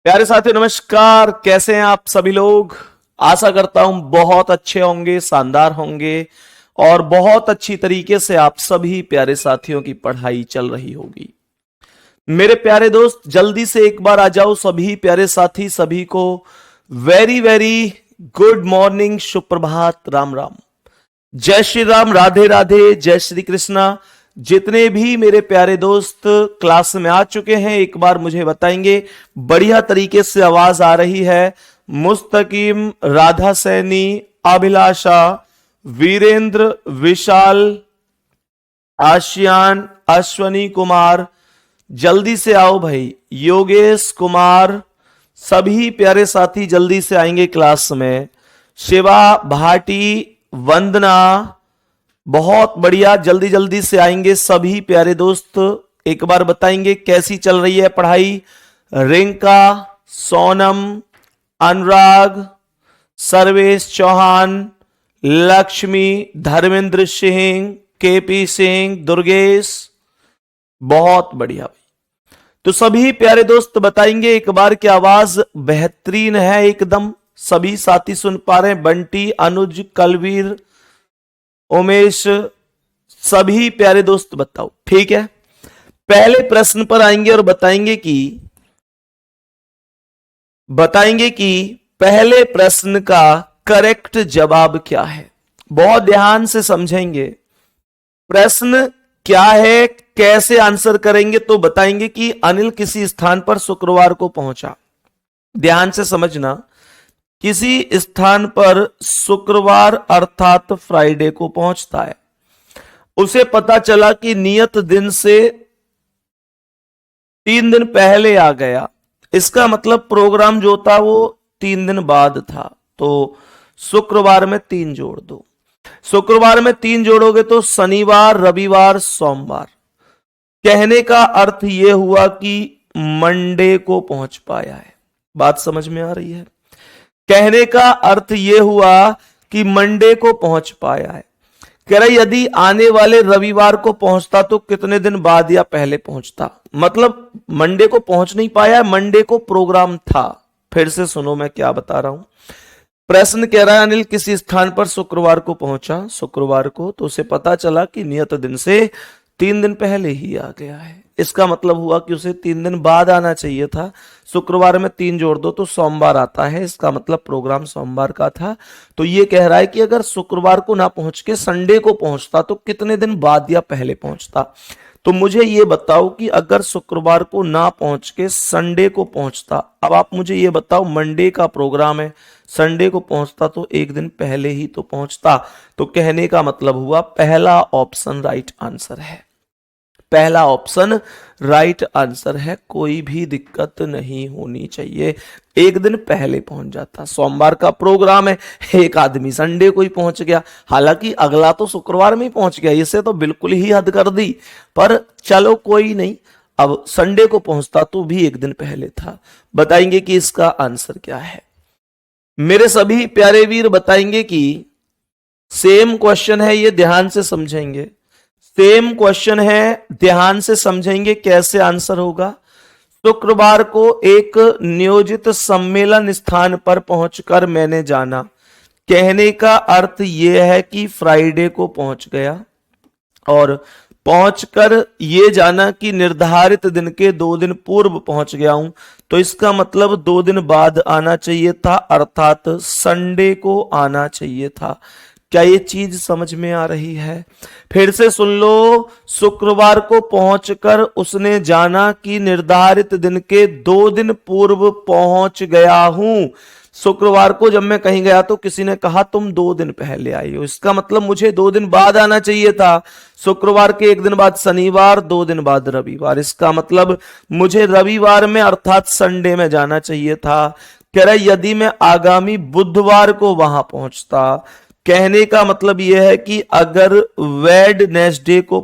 प्यारे साथियों नमस्कार। कैसे हैं आप सभी लोग? आशा करता हूं बहुत अच्छे होंगे, शानदार होंगे और बहुत अच्छी तरीके से आप सभी प्यारे साथियों की पढ़ाई चल रही होगी। मेरे प्यारे दोस्त, जल्दी से एक बार आ जाओ सभी प्यारे साथी। सभी को वेरी वेरी गुड मॉर्निंग, सुप्रभात, राम राम, जय श्री राम, राधे राधे, जय श्री कृष्णा। जितने भी मेरे प्यारे दोस्त क्लास में आ चुके हैं एक बार मुझे बताएंगे। बढ़िया तरीके से आवाज आ रही है। मुस्तकीम, राधा सैनी, अभिलाषा, वीरेंद्र, विशाल, आशियान, अश्वनी कुमार, जल्दी से आओ भाई। योगेश कुमार, सभी प्यारे साथी जल्दी से आएंगे क्लास में। शिवा भाटी, वंदना, बहुत बढ़िया, जल्दी जल्दी से आएंगे सभी प्यारे दोस्त। एक बार बताएंगे कैसी चल रही है पढ़ाई। रिंका, सोनम, अनुराग, सर्वेश चौहान, लक्ष्मी, धर्मेंद्र सिंह, केपी सिंह, दुर्गेश, बहुत बढ़िया भाई। तो सभी प्यारे दोस्त बताएंगे एक बार की आवाज बेहतरीन है एकदम। सभी साथी सुन पा रहे हैं? बंटी, अनुज, कलवीर, उमेश, सभी प्यारे दोस्त बताओ। ठीक है, पहले प्रश्न पर आएंगे और बताएंगे कि पहले प्रश्न का करेक्ट जवाब क्या है। बहुत ध्यान से समझेंगे प्रश्न क्या है, कैसे आंसर करेंगे। तो बताएंगे कि अनिल किसी स्थान पर शुक्रवार को पहुंचा। ध्यान से समझना, किसी स्थान पर शुक्रवार अर्थात फ्राइडे को पहुंचता है। उसे पता चला कि नियत दिन से 3 दिन पहले आ गया। इसका मतलब प्रोग्राम जो था वो 3 दिन बाद था। तो शुक्रवार में 3 जोड़ दो। शुक्रवार में 3 जोड़ोगे तो शनिवार, रविवार, सोमवार। कहने का अर्थ यह हुआ कि मंडे को पहुंच पाया है। बात समझ में आ रही है? कहने का अर्थ यह हुआ कि मंडे को पहुंच पाया है। कह रहा यदि आने वाले रविवार को पहुंचता तो कितने दिन बाद या पहले पहुंचता। मतलब मंडे को पहुंच नहीं पाया, मंडे को प्रोग्राम था। फिर से सुनो मैं क्या बता रहा हूं। प्रश्न कह रहा है अनिल किसी स्थान पर शुक्रवार को पहुंचा, शुक्रवार को, तो उसे पता चला कि नियत दिन से 3 दिन पहले ही आ गया है। इसका मतलब हुआ कि उसे 3 दिन बाद आना चाहिए था। शुक्रवार में 3 जोड़ दो तो सोमवार आता है। इसका मतलब प्रोग्राम सोमवार का था। तो ये कह रहा है कि अगर शुक्रवार को ना पहुंच के संडे को पहुंचता तो कितने दिन बाद या पहले पहुंचता। तो मुझे ये बताओ कि अगर शुक्रवार को ना पहुंच के संडे को पहुंचता। अब आप मुझे ये बताओ, मंडे का प्रोग्राम है, संडे को पहुंचता तो एक दिन पहले ही तो पहुंचता। तो कहने का मतलब हुआ पहला ऑप्शन राइट आंसर है। पहला ऑप्शन राइट आंसर है। कोई भी दिक्कत नहीं होनी चाहिए। एक दिन पहले पहुंच जाता। सोमवार का प्रोग्राम है, एक आदमी संडे को ही पहुंच गया। हालांकि अगला तो शुक्रवार में ही पहुंच गया। इसे तो बिल्कुल ही हद कर दी, पर चलो कोई नहीं। अब संडे को पहुंचता तो भी एक दिन पहले था। बताएंगे कि इसका आंसर क्या है। मेरे सभी प्यारे वीर बताएंगे कि सेम क्वेश्चन है, ये ध्यान से समझेंगे। सेम क्वेश्चन है, ध्यान से समझेंगे कैसे आंसर होगा। शुक्रवार को एक नियोजित सम्मेलन स्थान पर पहुंचकर मैंने जाना। कहने का अर्थ यह है कि फ्राइडे को पहुंच गया और पहुंचकर ये जाना कि निर्धारित दिन के 2 दिन पूर्व पहुंच गया हूं। तो इसका मतलब 2 दिन बाद आना चाहिए था, अर्थात संडे को आना चाहिए था। क्या ये चीज समझ में आ रही है? फिर से सुन लो। शुक्रवार को पहुंचकर उसने जाना कि निर्धारित दिन के 2 दिन पूर्व पहुंच गया हूं। शुक्रवार को जब मैं कहीं गया तो किसी ने कहा तुम 2 दिन पहले आई हो। इसका मतलब मुझे 2 दिन बाद आना चाहिए था। शुक्रवार के 1 दिन बाद शनिवार, 2 दिन बाद रविवार। इसका मतलब मुझे रविवार में अर्थात संडे में जाना चाहिए था। कह रहा यदि मैं आगामी बुधवार को वहां पहुंचता। कहने का मतलब यह है कि अगर वेडनेसडे को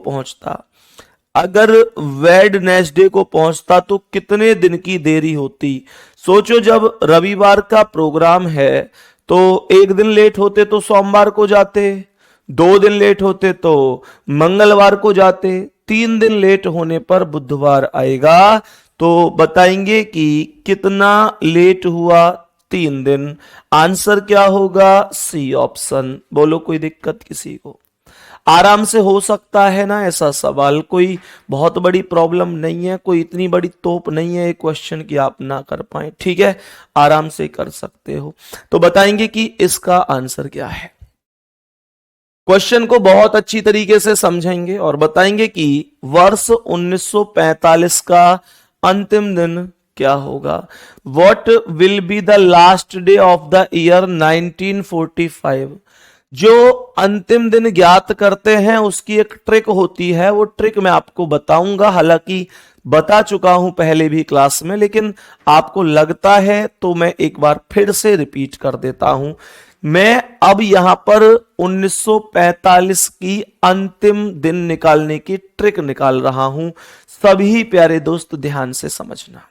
पहुंचता तो कितने दिन की देरी होती। सोचो, जब रविवार का प्रोग्राम है तो 1 दिन लेट होते तो सोमवार को जाते, 2 दिन लेट होते तो मंगलवार को जाते, 3 दिन लेट होने पर बुधवार आएगा। तो बताएंगे कि कितना लेट हुआ, 3 दिन। आंसर क्या होगा, सी ऑप्शन। बोलो कोई दिक्कत किसी को? आराम से हो सकता है ना ऐसा सवाल, कोई बहुत बड़ी प्रॉब्लम नहीं है, कोई इतनी बड़ी तोप नहीं है ये क्वेश्चन कि आप ना कर पाए, ठीक है, आराम से कर सकते हो। तो बताएंगे कि इसका आंसर क्या है। क्वेश्चन को बहुत अच्छी तरीके से समझेंगे और बताएंगे कि वर्ष 1945 का अंतिम दिन क्या होगा। What will be the last day of the year 1945। जो अंतिम दिन ज्ञात करते हैं उसकी एक ट्रिक होती है, वो ट्रिक मैं आपको बताऊंगा, हालांकि बता चुका हूं पहले भी क्लास में, लेकिन आपको लगता है तो मैं एक बार फिर से रिपीट कर देता हूं। मैं अब यहां पर 1945 की अंतिम दिन निकालने की ट्रिक निकाल रहा हूं। सभी प्यारे दोस्त ध्यान से समझना।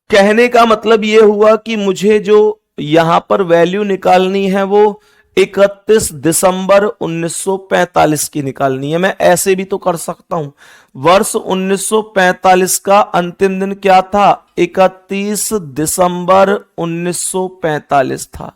कहने का मतलब यह हुआ कि मुझे जो यहां पर वैल्यू निकालनी है वो 31 दिसंबर 1945 की निकालनी है। मैं ऐसे भी तो कर सकता हूं। वर्ष 1945 का अंतिम दिन क्या था, 31 दिसंबर 1945 था।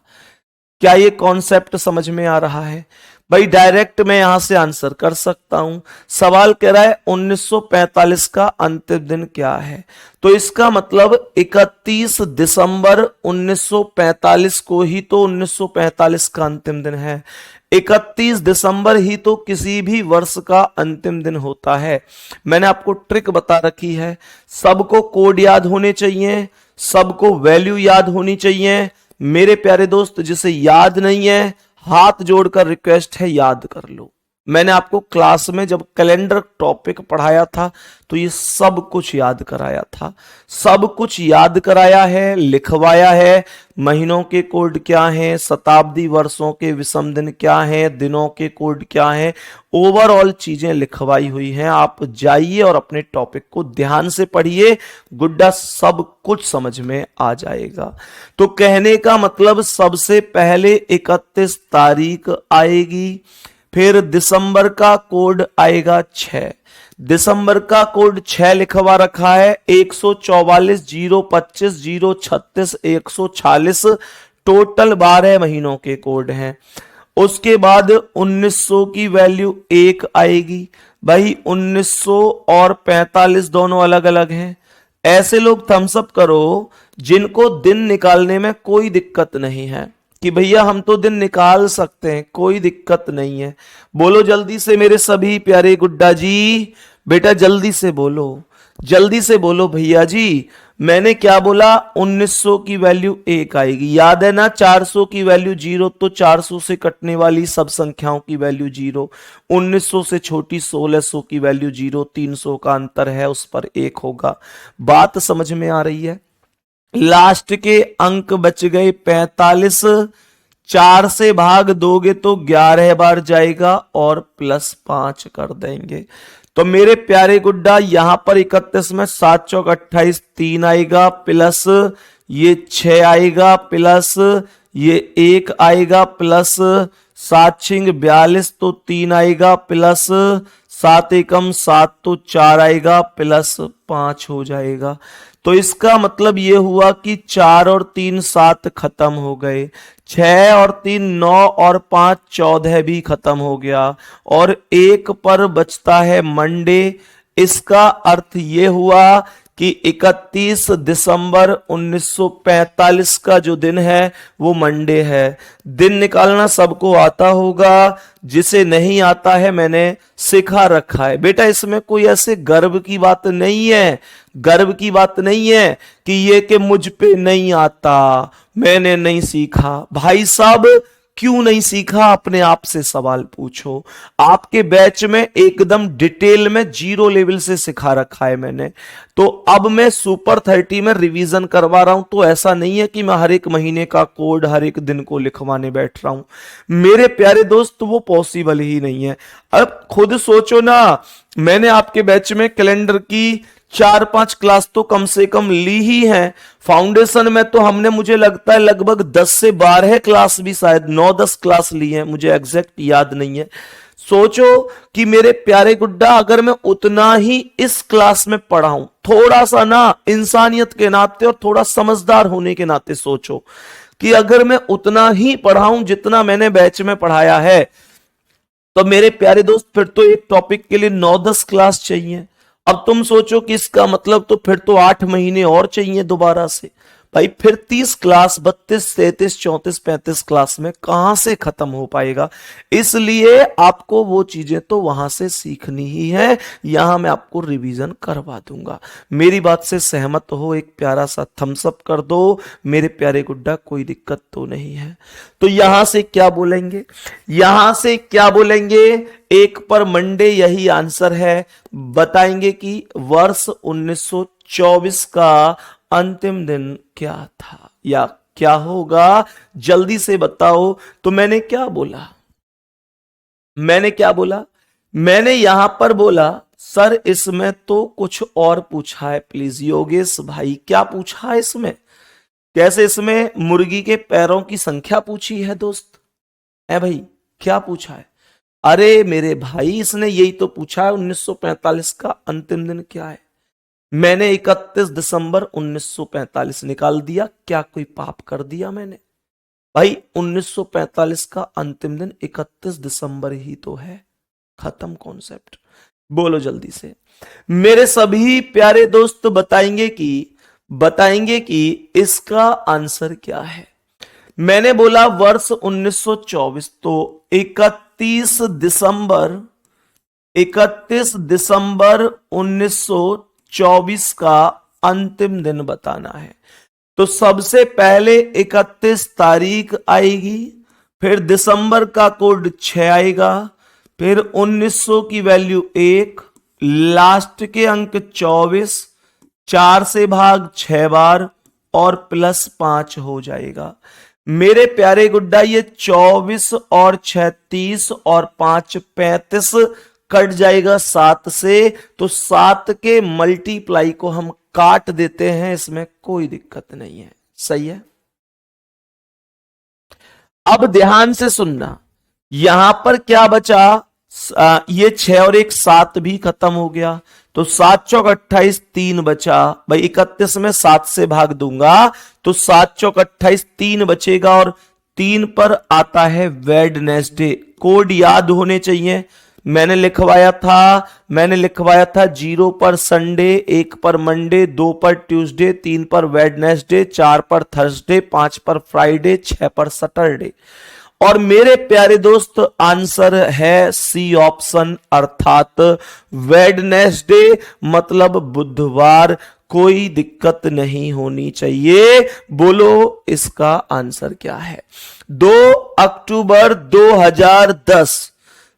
क्या ये कॉन्सेप्ट समझ में आ रहा है भाई? डायरेक्ट मैं यहां से आंसर कर सकता हूं। सवाल कह रहा है 1945 का अंतिम दिन क्या है, तो इसका मतलब 31 दिसंबर 1945 को ही तो 1945 का अंतिम दिन है। 31 दिसंबर ही तो किसी भी वर्ष का अंतिम दिन होता है। मैंने आपको ट्रिक बता रखी है। सबको कोड याद होने चाहिए, सबको वैल्यू याद होनी चाहिए। मेरे प्यारे दोस्त जिसे याद नहीं है, हाथ जोड़कर रिक्वेस्ट है याद कर लो। मैंने आपको क्लास में जब कैलेंडर टॉपिक पढ़ाया था तो ये सब कुछ याद कराया था, सब कुछ याद कराया है, लिखवाया है। महीनों के कोड क्या हैं, शताब्दी वर्षों के विषम दिन क्या हैं, दिनों के कोड क्या हैं, ओवरऑल चीजें लिखवाई हुई हैं। आप जाइए और अपने टॉपिक को ध्यान से पढ़िए, गुड्डा सब कुछ समझ में आ जाएगा। तो कहने का मतलब सबसे पहले 31 तारीख आएगी, फिर दिसंबर का कोड आएगा 6। दिसंबर का कोड 6 लिखवा रखा है। 144, 025, 036, 146 टोटल 12 महीनों के कोड हैं। उसके बाद 1900 की वैल्यू 1 आएगी। भाई 1900 और 45 दोनों अलग अलग हैं। ऐसे लोग थम्स अप करो जिनको दिन निकालने में कोई दिक्कत नहीं है कि भैया हम तो दिन निकाल सकते हैं, कोई दिक्कत नहीं है। बोलो जल्दी से मेरे सभी प्यारे गुड्डा जी, बेटा जल्दी से बोलो, जल्दी से बोलो भैया जी। मैंने क्या बोला, 1900 की वैल्यू 1 आएगी, याद है ना। 400 की वैल्यू 0, तो 400 से कटने वाली सब संख्याओं की वैल्यू 0। 1900 से छोटी 1600 की वैल्यू 0, 300 का अंतर है उस पर 1 होगा। बात समझ में आ रही है? लास्ट के अंक बच गए 45, 4 से भाग दोगे तो 11 बार जाएगा और +5 कर देंगे। तो मेरे प्यारे गुड्डा यहां पर 31 में 7 चौक 28, 3 आएगा, प्लस ये 6 आएगा, प्लस ये 1 आएगा, प्लस 7 छिंग 42 तो 3 आएगा, प्लस 7 एकम 7 तो 4 आएगा, प्लस 5 हो जाएगा। तो इसका मतलब ये हुआ कि 4 और 3 7 खत्म हो गए, 6 और 3 9 और 5 14 भी खत्म हो गया, और 1 पर बचता है मंडे। इसका अर्थ ये हुआ कि 31 दिसंबर 1945 का जो दिन है वो मंडे है। दिन निकालना सबको आता होगा, जिसे नहीं आता है मैंने सिखा रखा है। बेटा इसमें कोई ऐसे गर्व की बात नहीं है, गर्व की बात नहीं है कि ये कि मुझ पे नहीं आता, मैंने नहीं सीखा। भाई साहब क्यों नहीं सीखा, अपने आप से सवाल पूछो। आपके बैच में एकदम डिटेल में 0 लेवल से सिखा रखा है मैंने। तो अब मैं सुपर 30 में रिवीजन करवा रहा हूं, तो ऐसा नहीं है कि मैं हर एक महीने का कोड हर एक दिन को लिखवाने बैठ रहा हूं। मेरे प्यारे दोस्त वो पॉसिबल ही नहीं है। अब खुद सोचो ना, मैंने आपके बैच में कैलेंडर की 4-5 क्लास तो कम से कम ली ही है। फाउंडेशन में तो हमने मुझे लगता है लगभग 10 से 12 क्लास भी, शायद 9-10 क्लास ली है, मुझे एग्जैक्ट याद नहीं है। सोचो कि मेरे प्यारे गुड्डा, अगर मैं उतना ही इस क्लास में पढ़ाऊं, थोड़ा सा ना इंसानियत के नाते और थोड़ा समझदार होने के नाते सोचो कि अगर मैं उतना ही पढ़ाऊं जितना मैंने बैच में पढ़ाया है, तो मेरे प्यारे दोस्त फिर तो एक टॉपिक के लिए 9-10 क्लास चाहिए। अब तुम सोचो कि इसका मतलब तो फिर तो 8 महीने और चाहिए दोबारा से। भाई फिर 30 क्लास 32 33 34 35 क्लास में कहां से खत्म हो पाएगा। इसलिए आपको वो चीजें तो वहां से सीखनी ही है, यहां मैं आपको रिवीजन करवा दूंगा। मेरी बात से सहमत हो, एक प्यारा सा थम्स अप कर दो मेरे प्यारे गुड्डा, कोई दिक्कत तो नहीं है। तो यहां से क्या बोलेंगे, यहां से क्या बोलेंगे, एक पर मंडे यही आंसर है। बताएंगे कि वर्ष 1924 का अंतिम दिन क्या था या क्या होगा, जल्दी से बताओ। तो मैंने क्या बोला, मैंने क्या बोला, मैंने यहां पर बोला सर इसमें तो कुछ और पूछा है। प्लीज योगेश भाई, क्या पूछा है इसमें, कैसे इसमें मुर्गी के पैरों की संख्या पूछी है दोस्त, है भाई, क्या पूछा है। अरे मेरे भाई, इसने यही तो पूछा है 1945 का अंतिम दिन क्या है। मैंने 31 दिसंबर 1945 निकाल दिया, क्या कोई पाप कर दिया मैंने। भाई 1945 का अंतिम दिन 31 दिसंबर ही तो है, खत्म कॉन्सेप्ट। बोलो जल्दी से मेरे सभी प्यारे दोस्त, बताएंगे कि इसका आंसर क्या है। मैंने बोला वर्ष 1924, तो 31 दिसंबर 1924 का अंतिम दिन बताना है। तो सबसे पहले 31 तारीख आएगी, फिर दिसंबर का कोड 6 आएगा, फिर 1900 की वैल्यू 1, लास्ट के अंक 24, 4 से भाग 6 बार और प्लस 5 हो जाएगा। मेरे प्यारे गुड्डा, ये 24 और 36 और 5 35 कट जाएगा 7 से, तो 7 के मल्टीप्लाई को हम काट देते हैं, इसमें कोई दिक्कत नहीं है, सही है। अब ध्यान से सुनना, यहां पर क्या बचा, ये 6 और 1 7 भी खत्म हो गया, तो 7 चौक 28 3 बचा। भाई 31 में 7 से भाग दूंगा तो 7 चौक 28 3 बचेगा, और 3 पर आता है वेडनेसडे। कोड याद होने चाहिए, मैंने लिखवाया था 0 पर संडे, 1 पर मंडे, 2 पर ट्यूसडे, 3 पर वेडनेसडे, 4 पर थर्सडे, 5 पर फ्राइडे, 6 पर सैटरडे। और मेरे प्यारे दोस्त आंसर है सी ऑप्शन, अर्थात वेडनेसडे मतलब बुधवार। कोई दिक्कत नहीं होनी चाहिए। बोलो इसका आंसर क्या है। 2 अक्टूबर 2010,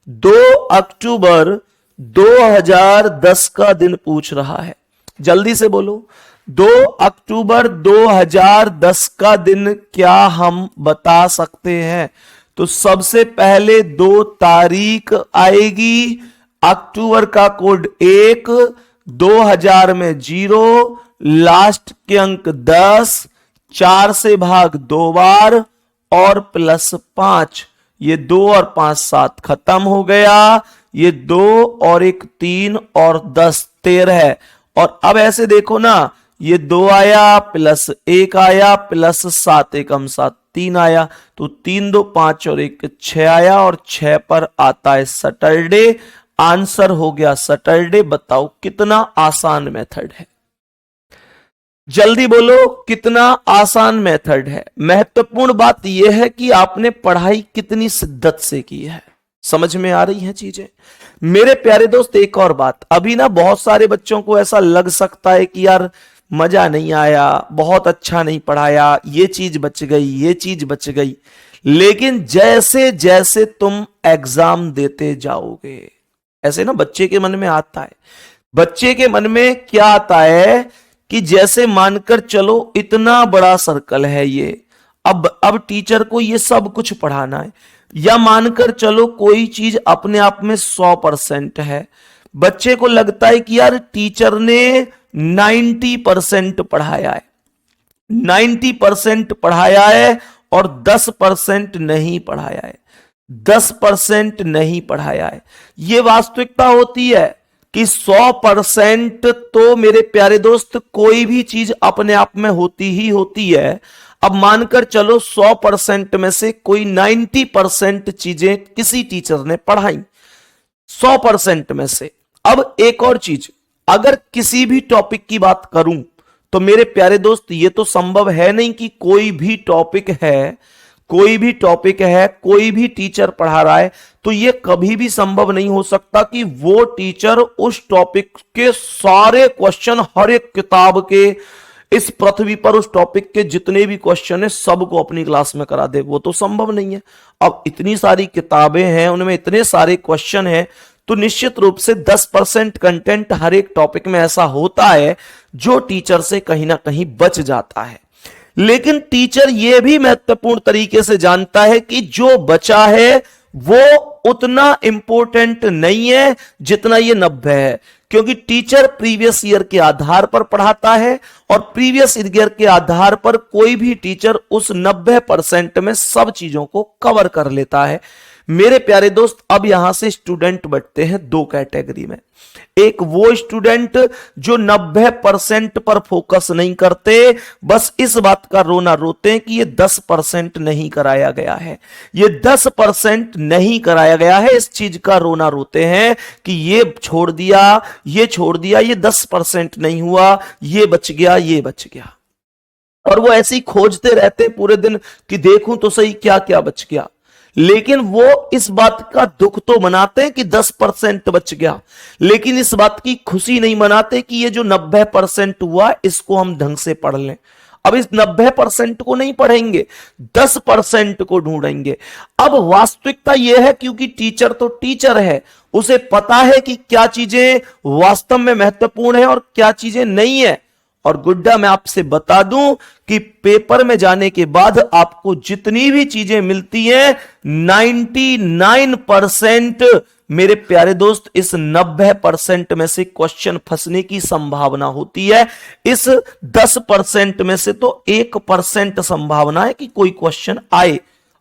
2 अक्टूबर 2010 का दिन पूछ रहा है, जल्दी से बोलो। 2 अक्टूबर 2010 का दिन क्या हम बता सकते हैं। तो सबसे पहले 2 तारीख आएगी, अक्टूबर का कोड 1, 2000 में 0, लास्ट के अंक 10, 4 से भाग 2 बार और प्लस 5। ये 2 और 5 7 खत्म हो गया, ये 2 और 1 3 और 10 13 है। और अब ऐसे देखो ना, ये 2 आया प्लस 1 आया प्लस 7 एकम 7 3 आया, तो 3 2 5 और 1 6 आया, और 6 पर आता है सैटरडे। आंसर हो गया सैटरडे। बताओ कितना आसान मेथड है, जल्दी बोलो कितना आसान मेथड है। महत्वपूर्ण बात यह है कि आपने पढ़ाई कितनी शिद्दत से की है, समझ में आ रही है चीजें। मेरे प्यारे दोस्त एक और बात, अभी ना बहुत सारे बच्चों को ऐसा लग सकता है कि यार मजा नहीं आया, बहुत अच्छा नहीं पढ़ाया, ये चीज बच गई, ये चीज बच गई। लेकिन जैसे जैसे तुम एग्जाम देते जाओगे, ऐसे ना बच्चे के मन में आता है, बच्चे के मन में क्या आता है कि जैसे मानकर चलो इतना बड़ा सर्कल है ये, अब टीचर को ये सब कुछ पढ़ाना है, या मानकर चलो कोई चीज अपने आप में 100% है। बच्चे को लगता है कि यार टीचर ने 90% पढ़ाया है, 90% पढ़ाया है और 10% नहीं पढ़ाया है। 10% नहीं पढ़ाया है। यह वास्तविकता होती है कि 100% तो मेरे प्यारे दोस्त कोई भी चीज अपने आप में होती ही होती है। अब मानकर चलो 100% में से कोई 90% चीजें किसी टीचर ने पढ़ाई, 100% में से। अब एक और चीज, अगर किसी भी टॉपिक की बात करूं तो मेरे प्यारे दोस्त ये तो संभव है नहीं कि कोई भी टॉपिक है, कोई भी टीचर पढ़ा रहा है तो ये कभी भी संभव नहीं हो सकता कि वो टीचर उस टॉपिक के सारे क्वेश्चन, हर एक किताब के, इस पृथ्वी पर उस टॉपिक के जितने भी क्वेश्चन है सबको अपनी क्लास में करा दे। वो तो संभव नहीं है। अब इतनी सारी किताबें हैं, उनमें इतने सारे क्वेश्चन हैं, तो निश्चित रूप से 10% कंटेंट हर एक टॉपिक में ऐसा होता है जो टीचर से कहीं ना कहीं बच जाता है। लेकिन टीचर यह भी महत्वपूर्ण तरीके से जानता है कि जो बचा है वो उतना इंपॉर्टेंट नहीं है जितना ये 90 है, क्योंकि टीचर प्रीवियस ईयर के आधार पर पढ़ाता है और प्रीवियस ईयर के आधार पर कोई भी टीचर उस 90% में सब चीजों को कवर कर लेता है। मेरे प्यारे दोस्त, अब यहां से स्टूडेंट बढ़ते हैं दो कैटेगरी में। एक वो स्टूडेंट जो 90% पर फोकस नहीं करते, बस इस बात का रोना रोते हैं कि ये 10% नहीं कराया गया है, ये 10% नहीं कराया गया है, इस चीज का रोना रोते हैं कि ये छोड़ दिया, ये 10% नहीं हुआ, ये बच गया, ये बच गया। और वो ऐसे ही खोजते रहते पूरे दिन कि देखूं तो सही क्या क्या बच गया। लेकिन वो इस बात का दुख तो मनाते हैं कि 10% बच गया, लेकिन इस बात की खुशी नहीं मनाते कि ये जो 90% हुआ इसको हम ढंग से पढ़ लें। अब इस 90% को नहीं पढ़ेंगे, 10% को ढूंढेंगे। अब वास्तविकता यह है, क्योंकि टीचर तो टीचर है, उसे पता है कि क्या चीजें वास्तव में महत्वपूर्ण है और क्या चीजें नहीं है। और गुड्डा, मैं आपसे बता दूं कि पेपर में जाने के बाद आपको जितनी भी चीजें मिलती हैं 99% मेरे प्यारे दोस्त इस 90% में से क्वेश्चन फंसने की संभावना होती है। इस 10% में से तो 1% संभावना है कि कोई क्वेश्चन आए।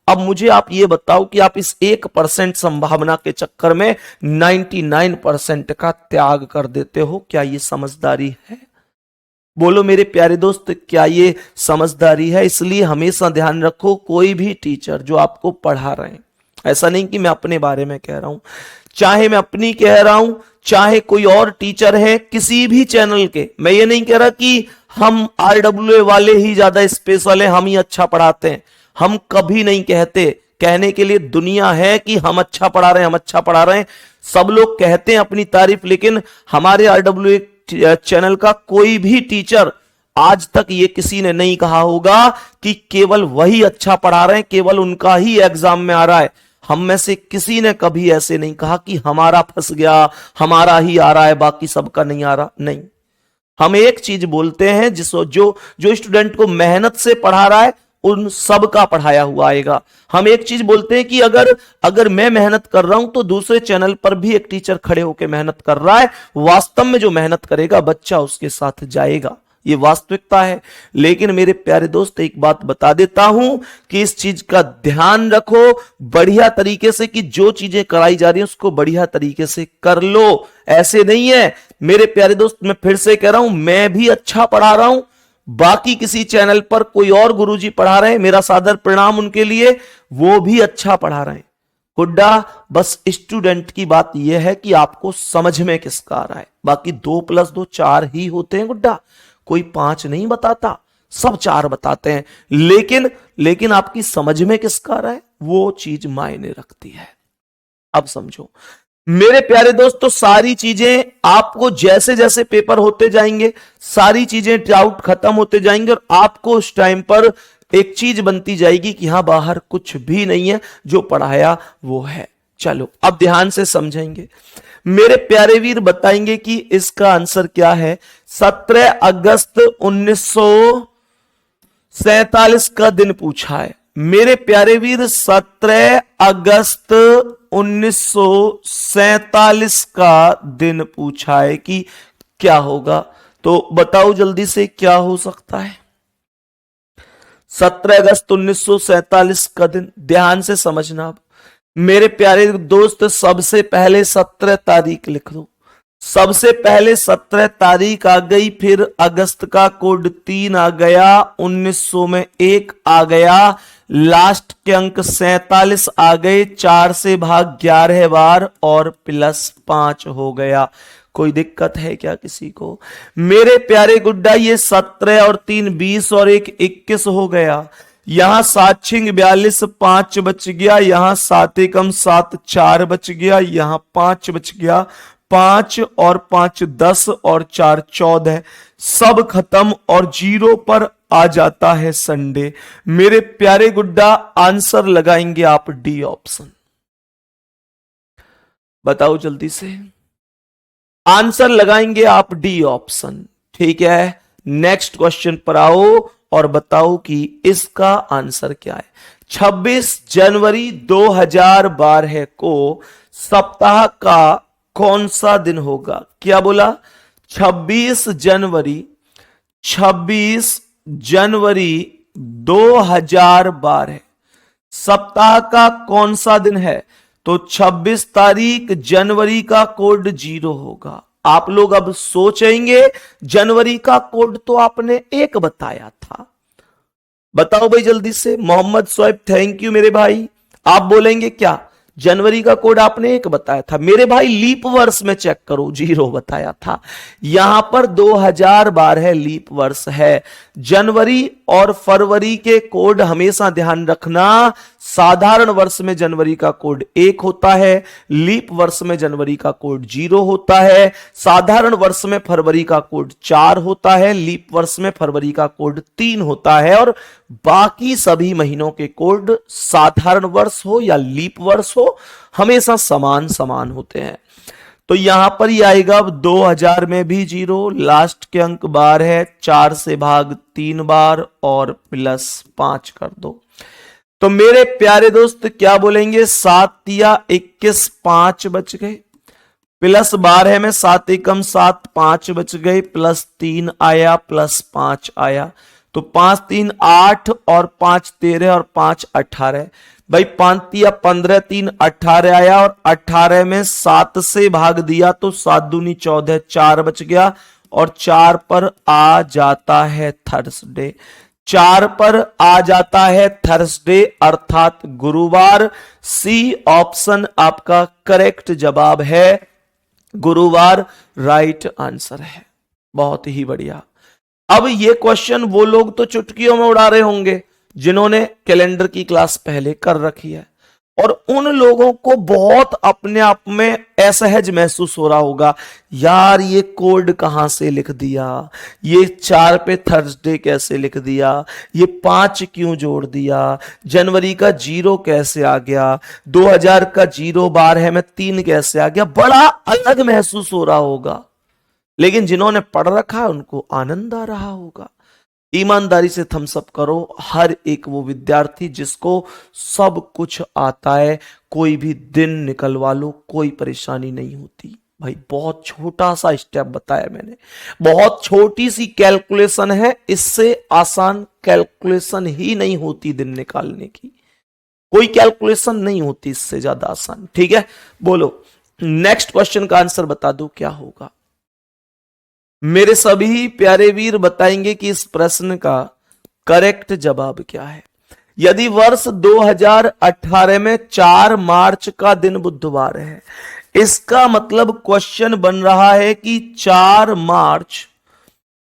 अब मुझे आप ये बताओ कि आप इस 1% संभावना के चक्कर में 99% का त्याग कर देते हो, क्या ये समझदारी है? बोलो मेरे प्यारे दोस्त, क्या ये समझदारी है? इसलिए हमेशा ध्यान रखो, कोई भी टीचर जो आपको पढ़ा रहे हैं, ऐसा नहीं कि मैं अपने बारे में कह रहा हूं, चाहे मैं अपनी कह रहा हूं, चाहे कोई और टीचर है किसी भी चैनल के, मैं ये नहीं कह रहा कि हम RWA वाले ही ज्यादा स्पेशल है, हम ही अच्छा पढ़ाते हैं, हम कभी नहीं कहते। कहने के लिए दुनिया है कि हम अच्छा पढ़ा रहे हैं, हम अच्छा पढ़ा रहे हैं, सब लोग कहते हैं अपनी तारीफ, लेकिन हमारे RWA चैनल का कोई भी टीचर आज तक ये किसी ने नहीं कहा होगा कि केवल वही अच्छा पढ़ा रहे हैं, केवल उनका ही एग्जाम में आ रहा है। हम में से किसी ने कभी ऐसे नहीं कहा कि हमारा फंस गया, हमारा ही आ रहा है, बाकी सबका नहीं आ रहा। नहीं, हम एक चीज बोलते हैं, जो स्टूडेंट को मेहनत से पढ़ा रहा है उन सब का पढ़ाया हुआ आएगा। हम एक चीज बोलते हैं कि अगर मैं मेहनत कर रहा हूं तो दूसरे चैनल पर भी एक टीचर खड़े होकर मेहनत कर रहा है, वास्तव में जो मेहनत करेगा बच्चा उसके साथ जाएगा, ये वास्तविकता है। लेकिन मेरे प्यारे दोस्त, एक बात बता देता हूं कि इस चीज का ध्यान रखो बढ़िया तरीके से, कि जो चीजें कराई जा रही हैं उसको बढ़िया तरीके से कर लो। ऐसे नहीं है मेरे प्यारे दोस्त, मैं फिर से कह रहा हूं, मैं भी अच्छा पढ़ा रहा हूं, बाकी किसी चैनल पर कोई और गुरुजी पढ़ा रहे हैं, मेरा सादर प्रणाम उनके लिए, वो भी अच्छा पढ़ा रहे हैं। गुड्डा, बस स्टूडेंट की बात यह है कि आपको समझ में किसका आ रहा है। बाकी 2 + 2 4 ही होते हैं गुड्डा, कोई 5 नहीं बताता, सब 4 बताते हैं। लेकिन आपकी समझ में किसका आ रहा है, वो चीज मायने रखती है। अब समझो मेरे प्यारे दोस्तों, सारी चीजें आपको जैसे जैसे पेपर होते जाएंगे, सारी चीजें डाउट खत्म होते जाएंगे और आपको उस टाइम पर एक चीज बनती जाएगी कि हां, बाहर कुछ भी नहीं है, जो पढ़ाया वो है। चलो अब ध्यान से समझेंगे। मेरे प्यारे वीर बताएंगे कि इसका आंसर क्या है। 17 अगस्त 1947 का दिन पूछा है मेरे प्यारे वीर, 17 अगस्त 1947 का दिन पूछा है कि क्या होगा। तो बताओ जल्दी से क्या हो सकता है। 17 अगस्त 1947 का दिन, ध्यान से समझना। अब मेरे प्यारे दोस्त सबसे पहले 17 तारीख लिख दो। सबसे पहले 17 तारीख आ गई, फिर अगस्त का कोड 3 आ गया, 1900 में 1 आ गया, लास्ट के अंक 47 आ गए, 4 से भाग 11 बार और +5 हो गया। कोई दिक्कत है क्या किसी को? मेरे प्यारे गुड्डा ये 17 और 3 20 और 1 21 हो गया। यहां 7 छिंग 42, 5 बच गया, यहां 7 एकम 7 4 बच गया, यहां 5 बच गया, 5 और 5 10 और 4 14, सब खत्म और 0 पर आ जाता है संडे। मेरे प्यारे गुड्डा आंसर लगाएंगे आप डी ऑप्शन। बताओ जल्दी से, आंसर लगाएंगे आप डी ऑप्शन। ठीक है, नेक्स्ट क्वेश्चन पर आओ और बताओ कि इसका आंसर क्या है। 26 जनवरी 2012 को सप्ताह का कौन सा दिन होगा? क्या बोला? 26 जनवरी 2012 सप्ताह का कौन सा दिन है? तो 26 तारीख जनवरी का कोड 0 होगा। आप लोग अब सोचेंगे जनवरी का कोड तो आपने 1 बताया था। बताओ भाई जल्दी से। मोहम्मद सोएब थैंक यू मेरे भाई। आप बोलेंगे क्या? जनवरी का कोड आपने 1 बताया था। मेरे भाई लीप वर्ष में चेक करो, 0 बताया था। यहां पर 2012 लीप वर्ष है। जनवरी और फरवरी के कोड हमेशा ध्यान रखना, साधारण वर्ष में जनवरी का कोड 1 होता है, लीप वर्ष में जनवरी का कोड 0 होता है, साधारण वर्ष में फरवरी का कोड 4 होता है, लीप वर्ष में फरवरी का कोड 3 होता है, और बाकी सभी महीनों के कोड साधारण वर्ष हो या लीप वर्ष हो हमेशा समान समान होते हैं। तो यहां पर ही आएगा। अब 2000 में भी 0, लास्ट के अंक बार है, 4 से भाग 3 बार और +5 कर दो। तो मेरे प्यारे दोस्त क्या बोलेंगे? 7 या 21 5 बच गए, +12 में 7 एकम 7 5 बच गए, +3 आया, +5 आया, तो 5 3 8 और 5 13 और 5 18। भाई 5 या 15 3 18 आया, और 18 में 7 से भाग दिया तो 7 दूनी 14, 4 बच गया, और 4 पर आ जाता है थर्सडे। 4 पर आ जाता है थर्सडे अर्थात गुरुवार। सी ऑप्शन आपका करेक्ट जवाब है, गुरुवार राइट आंसर है। बहुत ही बढ़िया। अब ये क्वेश्चन वो लोग तो चुटकियों में उड़ा रहे होंगे जिन्होंने कैलेंडर की क्लास पहले कर रखी है, और उन लोगों को बहुत अपने आप में असहज महसूस हो रहा होगा, यार ये कोड कहां से लिख दिया, ये 4 पे थर्सडे कैसे लिख दिया, ये 5 क्यों जोड़ दिया, जनवरी का 0 कैसे आ गया, 2000 का 0 में 3 कैसे आ गया। बड़ा अलग महसूस हो रहा होगा, लेकिन जिन्होंने पढ़ रखा है उनको आनंद आ रहा होगा। ईमानदारी से थम्स अप करो हर एक वो विद्यार्थी जिसको सब कुछ आता है, कोई भी दिन निकलवा लो, कोई परेशानी नहीं होती। भाई बहुत छोटा सा स्टेप बताया मैंने, बहुत छोटी सी कैलकुलेशन है, इससे आसान कैलकुलेशन ही नहीं होती दिन निकालने की, कोई कैलकुलेशन नहीं होती इससे ज्यादा आसान। ठीक है, बोलो नेक्स्ट क्वेश्चन का आंसर बता दो क्या होगा। मेरे सभी प्यारे वीर बताएंगे कि इस प्रश्न का करेक्ट जवाब क्या है। यदि वर्ष 2018 में 4 मार्च का दिन बुधवार है, इसका मतलब क्वेश्चन बन रहा है कि 4 मार्च,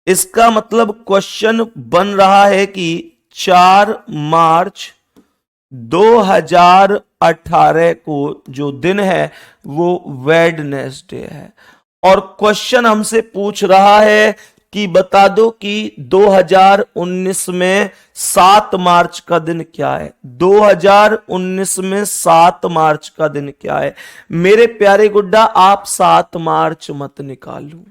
इसका मतलब क्वेश्चन बन रहा है कि 4 मार्च 2018 को जो दिन है वो वेडनेसडे है, और क्वेश्चन हमसे पूछ रहा है कि बता दो कि 2019 में 7 मार्च का दिन क्या है। 2019 में 7 मार्च का दिन क्या है? मेरे प्यारे गुड्डा आप 7 मार्च मत निकालो,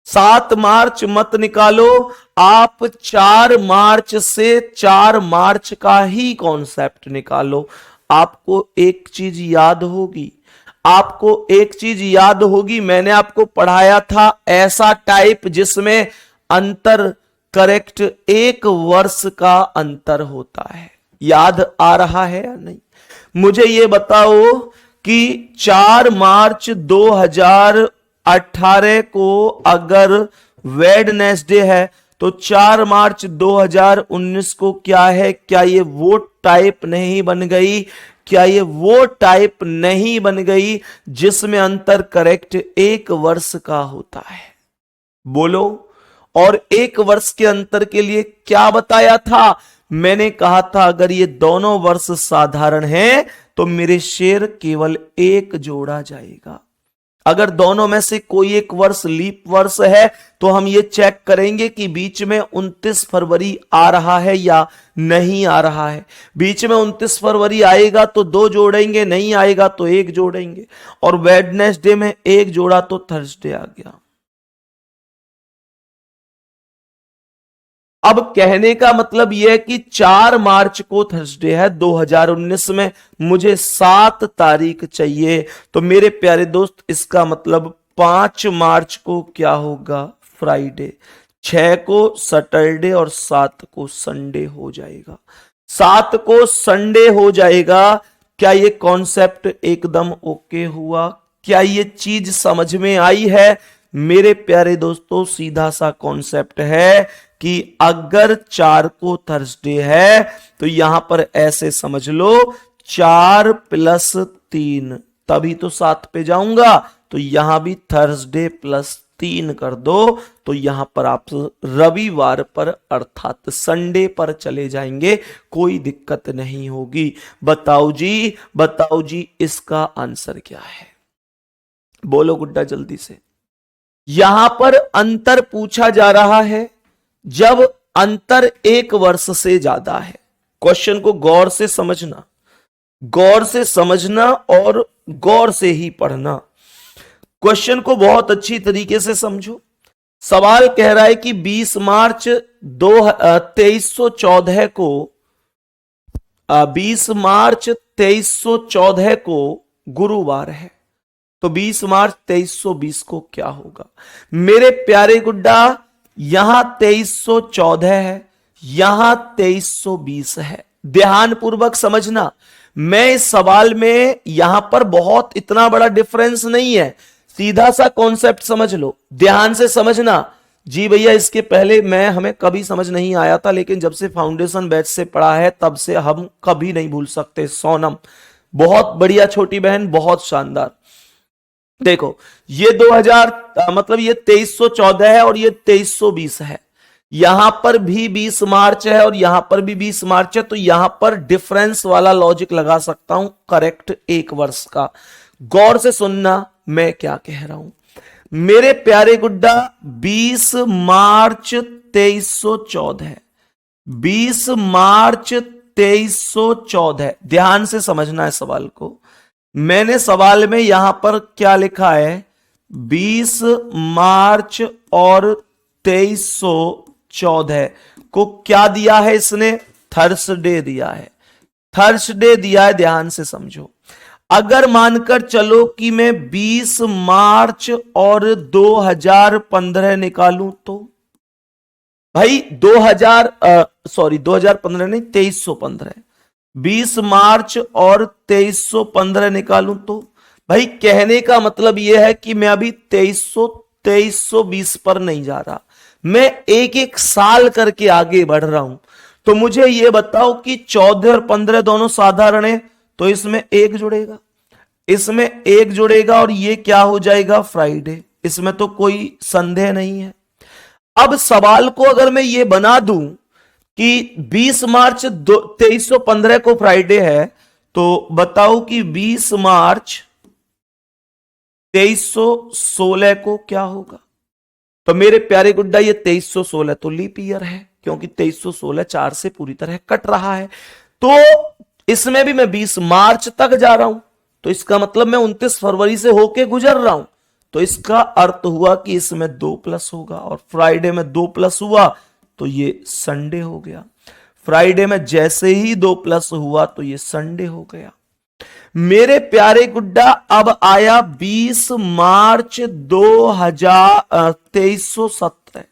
7 मार्च मत निकालो, आप 4 मार्च से 4 मार्च का ही कॉन्सेप्ट निकालो। आपको एक चीज याद होगी, आपको एक चीज याद होगी, मैंने आपको पढ़ाया था ऐसा टाइप जिसमें अंतर करेक्ट 1 वर्ष का अंतर होता है। याद आ रहा है या नहीं? मुझे ये बताओ कि 4 मार्च 2018 को अगर वेडनेसडे है तो 4 मार्च 2019 को क्या है? क्या ये वो टाइप नहीं बन गई? क्या ये वो टाइप नहीं बन गई जिसमें अंतर करेक्ट 1 वर्ष का होता है? बोलो। और 1 वर्ष के अंतर के लिए क्या बताया था? मैंने कहा था अगर ये दोनों वर्ष साधारण हैं तो मेरे शेर केवल 1 जोड़ा जाएगा। अगर दोनों में से कोई एक वर्ष लीप वर्ष है तो हम ये चेक करेंगे कि बीच में 29 फरवरी आ रहा है या नहीं आ रहा है। बीच में 29 फरवरी आएगा तो 2 जोड़ेंगे, नहीं आएगा तो 1 जोड़ेंगे। और वेडनेसडे में 1 जोड़ा तो थर्सडे आ गया। अब कहने का मतलब यह है कि 4 मार्च को थर्सडे है 2019 में, मुझे 7 तारीख चाहिए। तो मेरे प्यारे दोस्त इसका मतलब 5 मार्च को क्या होगा? फ्राइडे। 6 को सैटरडे और 7 को संडे हो जाएगा। 7 को संडे हो जाएगा। क्या ये कॉन्सेप्ट एकदम ओके हुआ? क्या ये चीज समझ में आई है? मेरे प्यारे दोस्तों सीधा सा कॉन्सेप्ट है कि अगर 4 को थर्सडे है तो यहां पर ऐसे समझ लो 4 + 3, तभी तो 7 पे जाऊंगा। तो यहां भी थर्सडे + 3 कर दो तो यहां पर आप रविवार पर अर्थात संडे पर चले जाएंगे, कोई दिक्कत नहीं होगी। बताओ जी, बताओ जी इसका आंसर क्या है? बोलो गुड्डा जल्दी से। यहां पर अंतर पूछा जा रहा है जब अंतर 1 वर्ष से ज्यादा है। क्वेश्चन को गौर से समझना, गौर से समझना और गौर से ही पढ़ना। क्वेश्चन को बहुत अच्छी तरीके से समझो। सवाल कह रहा है कि 20 मार्च 2314 को 20 मार्च 2314 को गुरुवार है, तो 20 मार्च 2320 को क्या होगा? मेरे प्यारे गुड्डा यहां 2314 है, यहां 2320 है। ध्यान पूर्वक समझना, मैं इस सवाल में यहां पर बहुत इतना बड़ा डिफरेंस नहीं है, सीधा सा कॉन्सेप्ट समझ लो, ध्यान से समझना। जी भैया इसके पहले हमें कभी समझ नहीं आया था, लेकिन जब से फाउंडेशन बैच से पढ़ा है तब से हम कभी नहीं भूल सकते। सोनम बहुत बढ़िया छोटी बहन, बहुत शानदार। देखो ये 2000 मतलब ये 2314 है और ये 2320 है। यहां पर भी 20 मार्च है और यहां पर भी 20 मार्च है, तो यहां पर डिफरेंस वाला लॉजिक लगा सकता हूं करेक्ट 1 वर्ष का। गौर से सुनना मैं क्या कह रहा हूं मेरे प्यारे गुड्डा। 20 मार्च 2314, 20 मार्च 2314, ध्यान से समझना है सवाल को। मैंने सवाल में यहां पर क्या लिखा है? 20 मार्च और 2314 को क्या दिया है इसने? थर्सडे दिया है, थर्सडे दिया है। ध्यान से समझो, अगर मानकर चलो कि मैं 20 मार्च और 2015 निकालूं तो भाई 2015 नहीं 2315, 20 मार्च और 2315 निकालूं तो भाई कहने का मतलब यह है कि मैं अभी 2320 पर नहीं जा रहा, मैं एक एक साल करके आगे बढ़ रहा हूं। तो मुझे यह बताओ कि 14 और 15 दोनों साधारण है, तो इसमें 1 जुड़ेगा, इसमें 1 जुड़ेगा और ये क्या हो जाएगा? फ्राइडे। इसमें तो कोई संदेह नहीं है। अब सवाल को अगर मैं ये बना दूं कि 20 मार्च 2315 को फ्राइडे है, तो बताओ कि 20 मार्च 2316 को क्या होगा? तो मेरे प्यारे गुड्डा ये 2316 तो लीप ईयर है, क्योंकि 2316 4 से पूरी तरह कट रहा है। तो इसमें भी मैं 20 मार्च तक जा रहा हूं, तो इसका मतलब मैं 29 फरवरी से होके गुजर रहा हूं। तो इसका अर्थ हुआ कि इसमें 2 प्लस होगा, और फ्राइडे में 2 प्लस हुआ तो ये संडे हो गया। फ्राइडे में जैसे ही 2 प्लस हुआ तो ये संडे हो गया। मेरे प्यारे गुड्डा अब आया 20 मार्च 2317।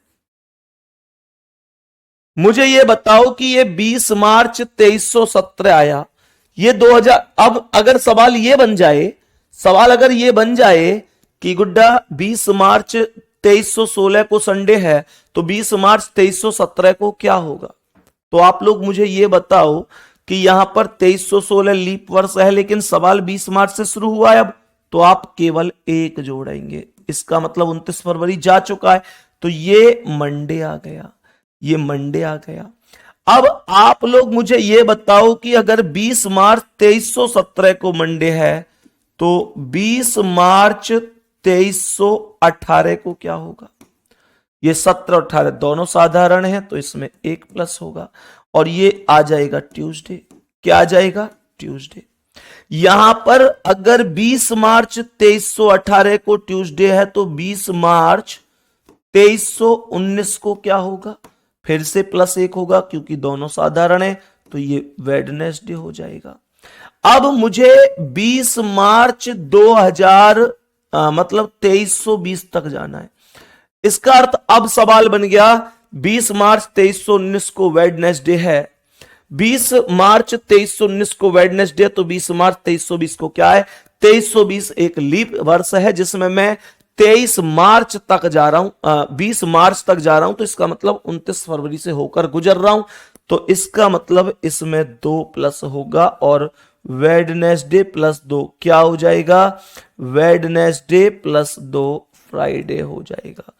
मुझे ये बताओ कि ये 20 मार्च 2317 आया, ये 2000। अब अगर सवाल ये बन जाए, सवाल अगर ये बन जाए कि गुड्डा 20 मार्च 2316 को संडे है, तो 20 मार्च 2317 को क्या होगा? तो आप लोग मुझे ये बताओ कि यहां पर 2316 लीप वर्ष है, लेकिन सवाल 20 मार्च से शुरू हुआ है अब, तो आप केवल एक जोड़ेंगे। इसका मतलब 29 फरवरी जा चुका है, तो ये मंडे आ गया, ये मंडे आ गया। अब आप लोग मुझे ये बताओ कि अगर 20 मार्च 2317 को मंडे है, तो 20 मार्च 2318 को क्या होगा? ये 17 18 दोनों साधारण है, तो इसमें 1 प्लस होगा और ये आ जाएगा ट्यूसडे। क्या आ जाएगा? ट्यूसडे। यहां पर अगर 20 मार्च 2318 को ट्यूसडे है, तो 20 मार्च 2319 को क्या होगा? फिर से +1 होगा, क्योंकि दोनों साधारण है, तो ये वेडनेसडे हो जाएगा। अब मुझे 20 मार्च 2000 मतलब 2320 तक जाना है। इसका अर्थ अब सवाल बन गया, 20 मार्च 2319 को वेडनेसडे है, 20 मार्च 2319 को वेडनेसडे, तो 20 मार्च 2320 को क्या है? 2320 एक लीप वर्ष है, जिसमें मैं 23 मार्च तक जा रहा हूं, 20 मार्च तक जा रहा हूं, तो इसका मतलब 29 फरवरी से होकर गुजर रहा हूं, तो इसका मतलब इसमें 2 प्लस होगा और वेडनेसडे +2 क्या हो जाएगा? वेडनेसडे +2 फ्राइडे हो जाएगा।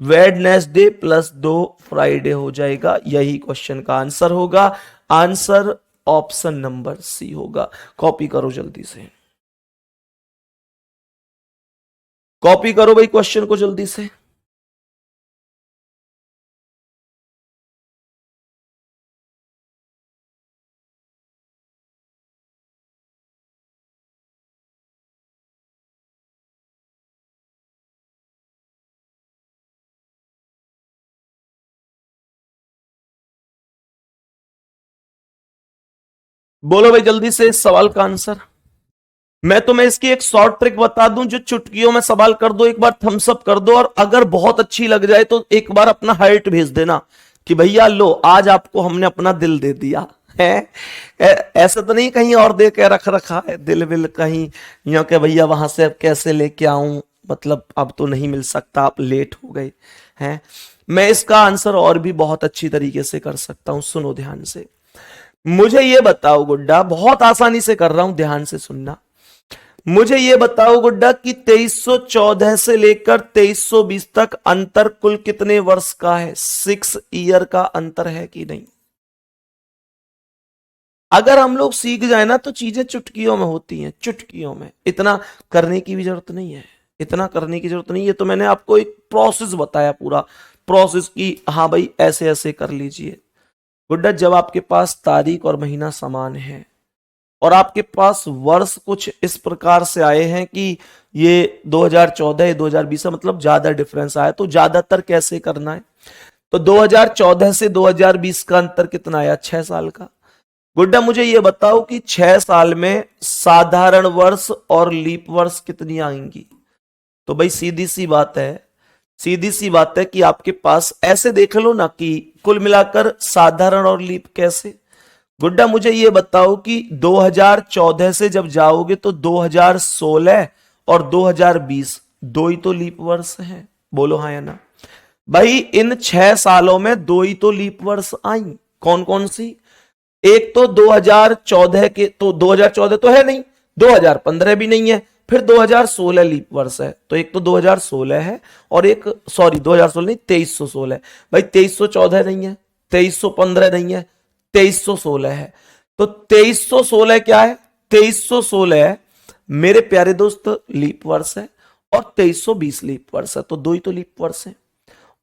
वेडनेसडे +2 फ्राइडे हो जाएगा। यही क्वेश्चन का आंसर होगा। आंसर ऑप्शन नंबर सी होगा। कॉपी करो जल्दी से, कॉपी करो भाई क्वेश्चन को जल्दी से। बोलो भाई जल्दी से इस सवाल का आंसर। मैं तुम्हें इसकी एक शॉर्ट ट्रिक बता दूं, जो चुटकियों में सवाल कर दो, एक बार थम्स अप कर दो, और अगर बहुत अच्छी लग जाए तो एक बार अपना हार्ट भेज देना कि भैया लो, आज आपको हमने अपना दिल दे दिया है। ऐसा तो नहीं कहीं और दे के रख रखा है दिल विल कहीं, यो कि भैया वहां से अब कैसे लेके आऊं, मतलब अब तो नहीं मिल सकता, आप लेट हो गए हैं। मैं इसका आंसर और भी बहुत अच्छी तरीके से कर सकता हूं, सुनो ध्यान से। मुझे ये बताओ गुड्डा, बहुत आसानी से कर रहा हूं, ध्यान से सुनना। मुझे ये बताओ गुड्डा कि 2314 से लेकर 2320 तक अंतर कुल कितने वर्ष का है? 6 ईयर का अंतर है कि नहीं? अगर हम लोग सीख जाए ना, तो चीजें चुटकियों में होती हैं, चुटकियों में। इतना करने की भी जरूरत नहीं है, इतना करने की जरूरत नहीं है। तो मैंने आपको एक प्रोसेस बताया, पूरा प्रोसेस की, हाँ भाई ऐसे ऐसे कर लीजिए। गुड्डा, जब आपके पास तारीख और महीना समान है और आपके पास वर्ष कुछ इस प्रकार से आए हैं कि ये 2014 या 2020 मतलब ज्यादा डिफरेंस आया, तो ज्यादातर कैसे करना है? तो 2014 से 2020 का अंतर कितना आया? 6 साल का। गुड्डा मुझे ये बताओ कि 6 साल में साधारण वर्ष और लीप वर्ष कितनी आएंगी? तो भाई सीधी सी बात है, सीधी सी बात है कि आपके पास ऐसे देख लो ना कि कुल मिलाकर साधारण और लीप कैसे। गुड्डा मुझे ये बताओ कि 2014 से जब जाओगे तो 2016 और 2020 दो ही तो लीप वर्ष हैं। बोलो हाँ या ना भाई? इन 6 सालों में 2 ही तो लीप वर्ष आई। कौन कौन सी? एक तो 2014 के, तो 2014 तो है नहीं, 2015 भी नहीं है, फिर 2016 लीप वर्ष है, तो एक तो 2016 है और एक, सॉरी 2016 नहीं, 2316 भाई। 2314 नहीं है, 2315 नहीं है, 2316 है। तो 2316 क्या है? 2316 मेरे प्यारे दोस्त लीप वर्ष है और 2320 लीप वर्ष है, तो 2 ही तो लीप वर्ष है।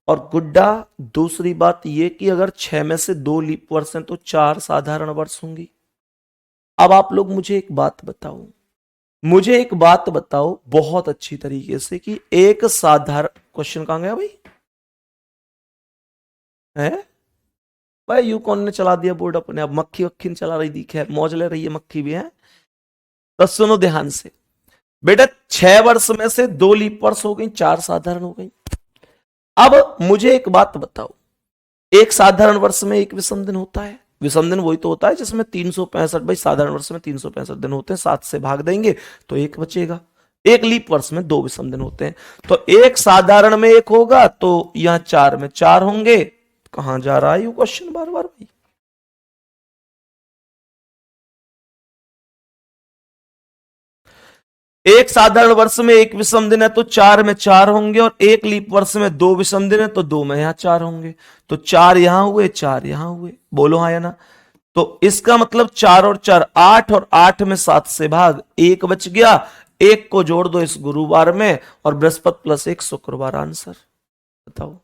और गुड्डा दूसरी बात यह कि अगर 6 में से 2 लीप वर्ष हैं तो 4 साधारण वर्ष होंगी। अब आप लोग मुझे एक बात बताओ, मुझे एक बात बताओ बहुत अच्छी तरीके से कि एक साधारण, क्वेश्चन कहां गया भाई? है भाई, यू कौन ने चला दिया बोर्ड अपने? अब मक्खी वक्खी चला रही थी, खैर मौज ले रही है मक्खी भी है। तो सुनो ध्यान से बेटा, 6 वर्ष में से 2 लीप वर्ष हो गई, 4 साधारण हो गई। अब मुझे एक बात बताओ, एक साधारण वर्ष में एक विषम दिन होता है, विषम दिन वही तो होता है जिसमें 365, भाई साधारण वर्ष में 365 दिन होते हैं, 7 से भाग देंगे तो एक बचेगा। एक लीप वर्ष में 2 विषम दिन होते हैं, तो एक साधारण में 1 होगा, तो यहां 4 में 4 होंगे। कहां जा रहा है ये क्वेश्चन बार बार भाई? एक साधारण वर्ष में 1 विषम दिन है तो 4 में 4 होंगे, और एक लीप वर्ष में 2 विषम दिन है तो 2 में यहां 4 होंगे, तो 4 यहां हुए, 4 यहां हुए। बोलो हाँ या ना? तो इसका मतलब 4 और 4 8, और 8 में 7 से भाग, 1 बच गया, 1 को जोड़ दो इस गुरुवार में, और बृहस्पति प्लस 1 शुक्रवार। आंसर बताओ,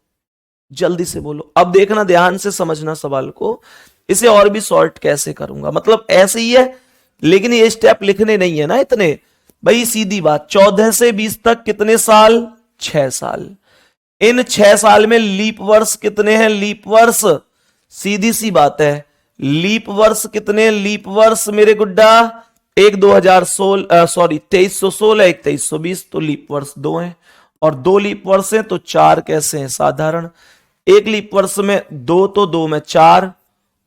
जल्दी से बोलो। अब देखना, ध्यान से समझना सवाल को, इसे और भी शॉर्ट कैसे करूंगा, मतलब ऐसे ही है लेकिन ये स्टेप लिखने नहीं है ना इतने भाई, सीधी बात। 14 से 20 तक कितने साल? 6 साल। इन 6 साल में लीप वर्ष कितने हैं? लीप वर्ष सीधी सी बात है, लीप वर्ष कितने? लीप वर्ष मेरे गुड्डा, एक 2016 सॉरी 2316, एक 2320, तो लीप वर्ष 2 हैं, और 2 लीप वर्ष हैं तो 4 कैसे हैं? साधारण। एक लीप वर्ष में 2 तो 2 में 4,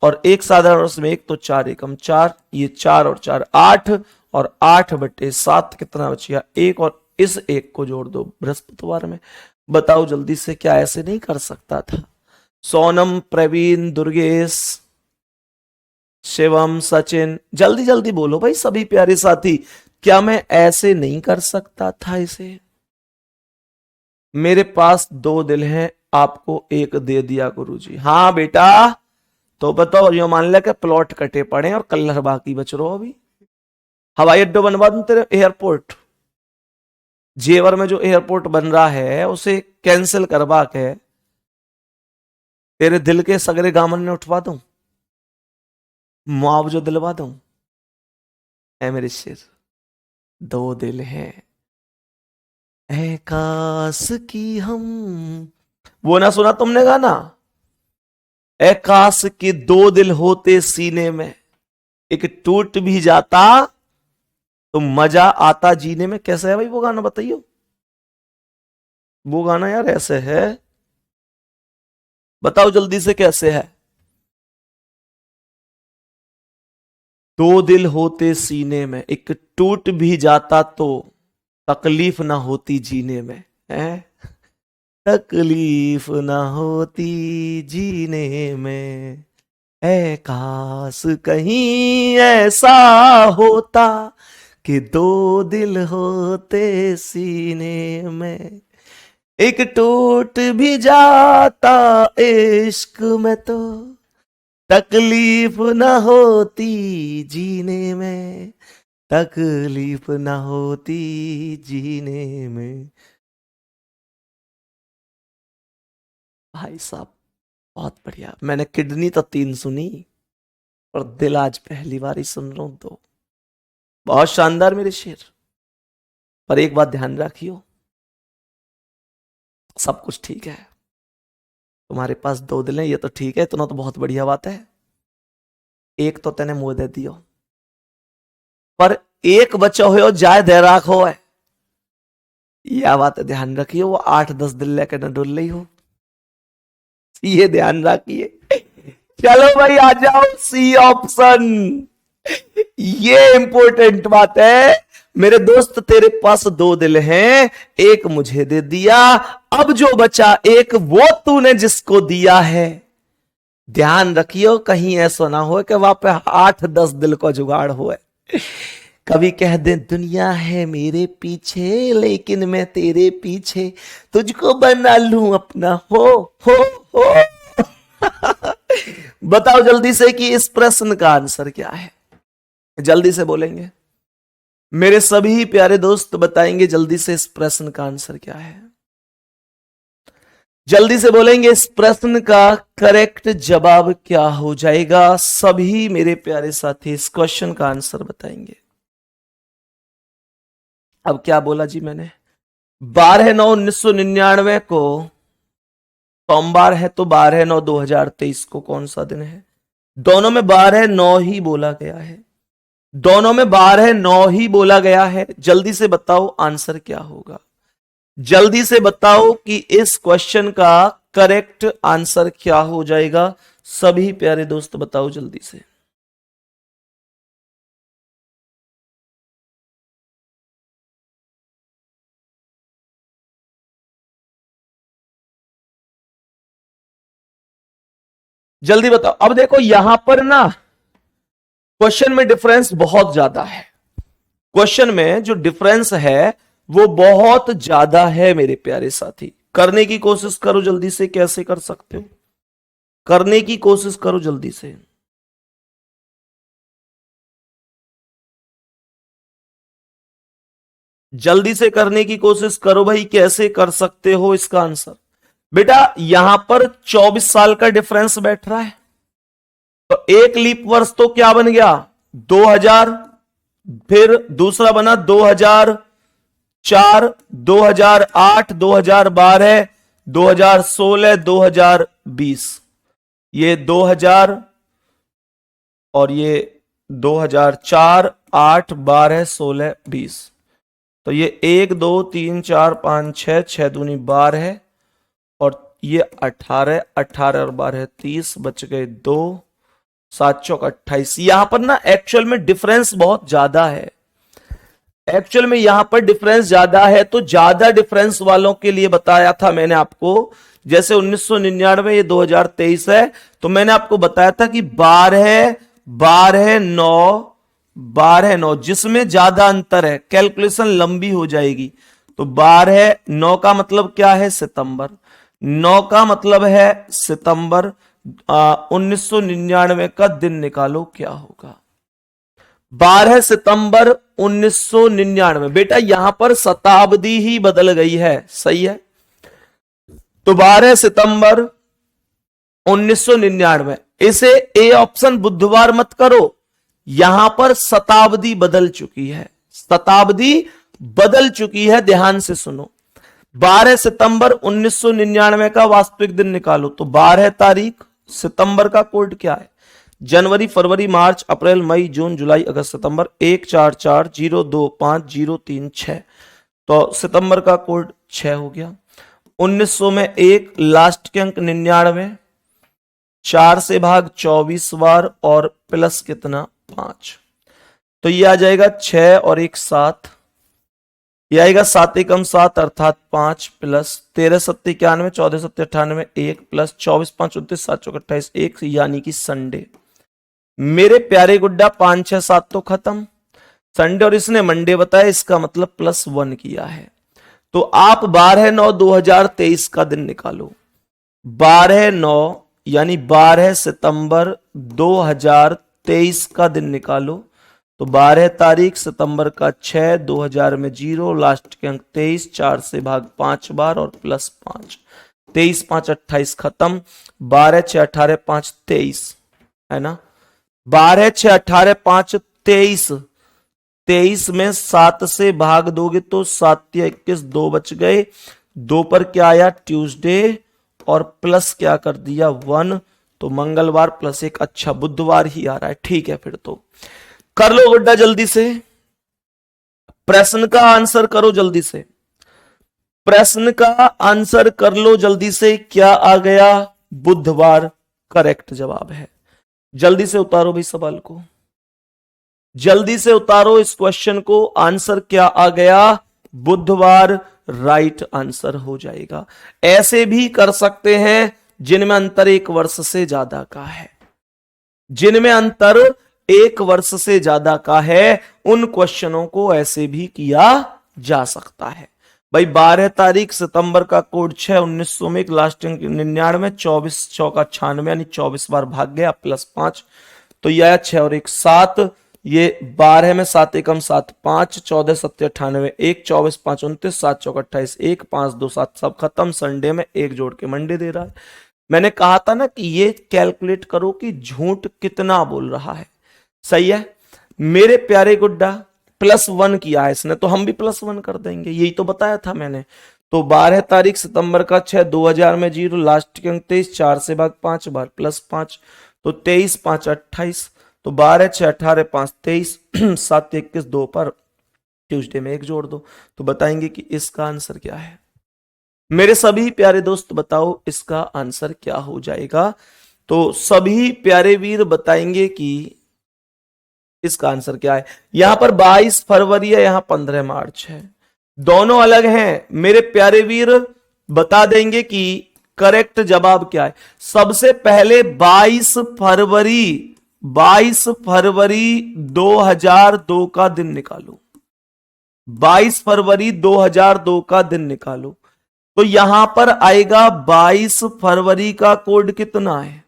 और एक साधारण वर्ष में 1 तो 4 एकम 4, ये 4 और 4 8, और 8/7 कितना बच गया? 1, और इस 1 को जोड़ दो बृहस्पतिवार में। बताओ जल्दी से, क्या ऐसे नहीं कर सकता था? सोनम, प्रवीण, दुर्गेश, शिवम, सचिन, जल्दी जल्दी बोलो भाई सभी प्यारे साथी, क्या मैं ऐसे नहीं कर सकता था इसे? मेरे पास 2 दिल हैं, आपको 1 दे दिया गुरुजी। हाँ बेटा, तो बताओ, यो मान लिया कि प्लॉट कटे पड़े और कलर बाकी बच रहा अभी। हवाई अड्डा बनवा दूं तेरे, एयरपोर्ट जेवर में जो एयरपोर्ट बन रहा है उसे कैंसिल करवा के तेरे दिल के सगरे गामन ने उठवा दूं, मुआवजा दिलवा दूं। ऐ मेरे शेर, 2 दिल हैं ऐ काश की हम, वो ना सुना तुमने गाना? ऐ काश के 2 दिल होते सीने में, एक टूट भी जाता तो मजा आता जीने में। कैसा है भाई वो गाना, बताइयो? वो गाना यार ऐसे है, बताओ जल्दी से कैसे है? 2 दिल होते सीने में, एक टूट भी जाता तो तकलीफ ना होती जीने में, है? तकलीफ ना होती जीने में, ऐ काश कहीं ऐसा होता कि 2 दिल होते सीने में, एक टूट भी जाता इश्क में तो तकलीफ ना होती जीने में, तकलीफ ना होती जीने में। भाई साहब बहुत बढ़िया। मैंने किडनी तो 3 सुनी, और दिल आज पहली बार ही सुन रहा हूं, तो बहुत शानदार मेरे शेर। पर एक बात ध्यान रखियो, सब कुछ ठीक है, तुम्हारे पास 2 दिल हैं ये तो ठीक है, इतना तो बहुत बढ़िया बात है। 1 तो तेने मुंह दे दियो, पर 1 बचा हो जाए दे राखो है, यह बात ध्यान रखियो। वो 8-10 दिल लेकर न डुल रही हो, ये ध्यान रखिए। चलो भाई आ जाओ, सी ऑप्शन, ये इंपॉर्टेंट बात है मेरे दोस्त। तेरे पास 2 दिल हैं, 1 मुझे दे दिया, अब जो बचा 1 वो तूने जिसको दिया है। ध्यान रखियो, कहीं ऐसा ना हो कि वहां पे 8-10 दिल का जुगाड़ हो। कभी कह दे दुनिया है मेरे पीछे लेकिन मैं तेरे पीछे, तुझको बना लूं अपना, हो बताओ जल्दी से कि इस प्रश्न का आंसर क्या है? जल्दी से बोलेंगे मेरे सभी प्यारे दोस्त, बताएंगे जल्दी से इस प्रश्न का आंसर क्या है? जल्दी से बोलेंगे इस प्रश्न का करेक्ट जवाब क्या हो जाएगा? सभी मेरे प्यारे साथी इस क्वेश्चन का आंसर बताएंगे। अब क्या बोला जी मैंने? 12/9/1999 को सोमवार है, तो 12/9/2023 को कौन सा दिन है? दोनों में 12/9 ही बोला गया है, दोनों में 12/9 ही बोला गया है। जल्दी से बताओ आंसर क्या होगा? जल्दी से बताओ कि इस क्वेश्चन का करेक्ट आंसर क्या हो जाएगा? सभी प्यारे दोस्त बताओ जल्दी से। जल्दी बताओ। अब देखो यहां पर ना क्वेश्चन में डिफरेंस बहुत ज्यादा है। क्वेश्चन में जो डिफरेंस है वो बहुत ज्यादा है मेरे प्यारे साथी। करने की कोशिश करो जल्दी से, कैसे कर सकते हो करने की कोशिश करो जल्दी से। जल्दी से करने की कोशिश करो भाई, कैसे कर सकते हो इसका आंसर। बेटा यहां पर 24 साल का डिफरेंस बैठ रहा है, तो एक लीप वर्ष तो क्या बन गया 2000, फिर दूसरा बना 2004, 2008, 2012, 2016, 2020, ये 2000 और ये 2004, 8, 12, 16, 20। तो ये 1 2 3 4 5 6, 6 दूनी 12 और ये 18, 18 और 12 30, बच गए 2, 7 चौक 28। यहां पर ना एक्चुअल में डिफरेंस बहुत ज्यादा है। एक्चुअल में यहां पर डिफरेंस ज्यादा है, तो ज्यादा डिफरेंस वालों के लिए बताया था मैंने आपको। जैसे 1999 ये 2023 है, तो मैंने आपको बताया था कि 12 12 9 12 9, जिसमें ज्यादा अंतर है कैलकुलेशन लंबी हो जाएगी। तो 12 9 का मतलब क्या है सितंबर, 9 का मतलब है सितंबर। 1999 का दिन निकालो क्या होगा। 12 सितंबर 1999। बेटा यहां पर शताब्दी ही बदल गई है, सही है। तो 12 सितंबर 1999, इसे ए ऑप्शन बुधवार मत करो, यहां पर शताब्दी बदल चुकी है, शताब्दी बदल चुकी है, ध्यान से सुनो। 12 सितंबर 1999 का वास्तविक दिन निकालो, तो 12 तारीख सितंबर का कोड क्या है? जनवरी, फरवरी, मार्च, अप्रैल, मई, जून, जुलाई, अगस्त, सितंबर 14402503 तो सितंबर का कोड 6 हो गया। 1900 में 1, लास्ट के अंक 99, 4 से भाग 24 बार और प्लस कितना 5, तो ये आ जाएगा 6 और 1 7, ये आएगा 7 एकम 7 अर्थात 5 प्लस 13 सत्ते 91, 14 सत्ते 98, 1 प्लस 24 5 29, 7 चौक 28, 1 यानी कि संडे। मेरे प्यारे गुड्डा 5 6 7 तो खत्म, संडे और इसने मंडे बताया, इसका मतलब +1 किया है। तो आप 12/9/2023 का दिन निकालो। 12/9 यानी 12 सितंबर 2023 का दिन निकालो। तो 12 तारीख सितंबर का 6, 2000 में 0, लास्ट के अंक 23, 4 से भाग 5 बार और +5, 23 5 28 खत्म। 12 6 18 5 23 है ना, 12 6 18 5 23, 23 में 7 से भाग दोगे तो 7 21, 2 बच गए, 2 पर क्या आया ट्यूसडे और प्लस क्या कर दिया 1, तो मंगलवार +1, अच्छा बुधवार ही आ रहा है, ठीक है। फिर तो कर लो गुड्डा जल्दी से, प्रश्न का आंसर करो जल्दी से, प्रश्न का आंसर कर लो जल्दी से। क्या आ गया? बुधवार करेक्ट जवाब है। जल्दी से उतारो भाई सवाल को, जल्दी से उतारो इस क्वेश्चन को। आंसर क्या आ गया? बुधवार राइट आंसर हो जाएगा। ऐसे भी कर सकते हैं जिनमें अंतर 1 वर्ष से ज्यादा का है, जिनमें अंतर 1 वर्ष से ज्यादा का है, उन क्वेश्चनों को ऐसे भी किया जा सकता है। भाई 12 तारीख सितंबर का कोड 6, 1900 में 1, लास्ट 99, 24 चौका 96 यानी 24 बार भाग गया +5, तो यह 6 और 1 7, ये 12 में 7 एकम 7 5, 14 सत्ते 98, 1 24 5 29, 7 चौक 28, 1 5 2 7 सब खत्म। संडे में 1 जोड़ के मंडे दे रहा है। मैंने कहा था ना कि ये कैलकुलेट करो कि झूठ कितना बोल रहा है, सही है। मेरे प्यारे गुड्डा +1 किया है इसने, तो हम भी +1 कर देंगे, यही तो बताया था मैंने। तो 12 तारीख सितंबर का 6, 2000 में 0, लास्ट के अंक 23, 4 से भाग 5 बार +5, तो 23 5 28, तो 12 6 18 5 23, 7 21 2 पर ट्यूसडे में 1 जोड़ दो, तो बताएंगे कि इसका आंसर क्या है। मेरे सभी प्यारे दोस्त बताओ इसका आंसर क्या हो जाएगा। तो सभी प्यारे वीर बताएंगे कि इसका आंसर क्या है। यहां पर 22 फरवरी है, यहां 15 मार्च है, दोनों अलग हैं। मेरे प्यारे वीर बता देंगे कि करेक्ट जवाब क्या है। सबसे पहले 22 फरवरी 2002 का दिन निकालो। 22 फरवरी 2002 का दिन निकालो। तो यहां पर आएगा 22 फरवरी का कोड कितना है,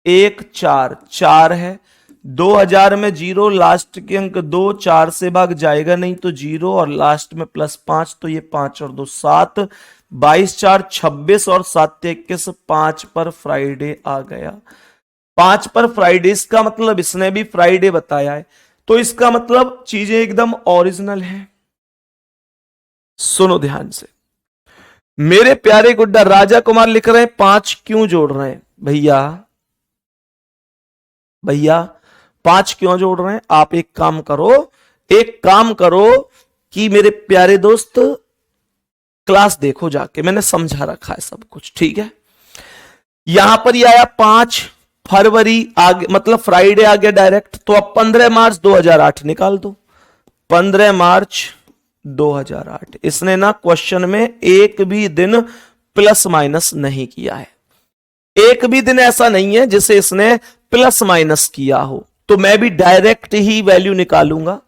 144 है। 2000 में 0, लास्ट के अंक 2, 4 से भाग जाएगा नहीं तो 0, और लास्ट में +5, तो ये 5 और 2 7, 22 4 26 और 7 21, 5 पर फ्राइडे आ गया। 5 पर फ्राइडे, इसका मतलब इसने भी फ्राइडे बताया है, तो इसका मतलब चीजें एकदम ओरिजिनल है। सुनो ध्यान से, मेरे प्यारे गुड्डा राजा कुमार लिख रहे हैं 5 क्यों जोड़ रहे हैं भैया, भैया 5 क्यों जोड़ रहे हैं। आप एक काम करो कि मेरे प्यारे दोस्त क्लास देखो जाके, मैंने समझा रखा है सब कुछ, ठीक है। यहां पर ये आया 5 फरवरी आगे, मतलब फ्राइडे आ गया डायरेक्ट, तो अब 15 मार्च 2008 निकाल दो। 15 मार्च 2008, इसने ना क्वेश्चन में एक भी दिन प्लस माइनस नहीं किया है, एक भी दिन ऐसा नहीं है जिसे इसने प्लस माइनस किया हो, तो मैं भी डायरेक्ट ही वैल्यू निकालूंगा।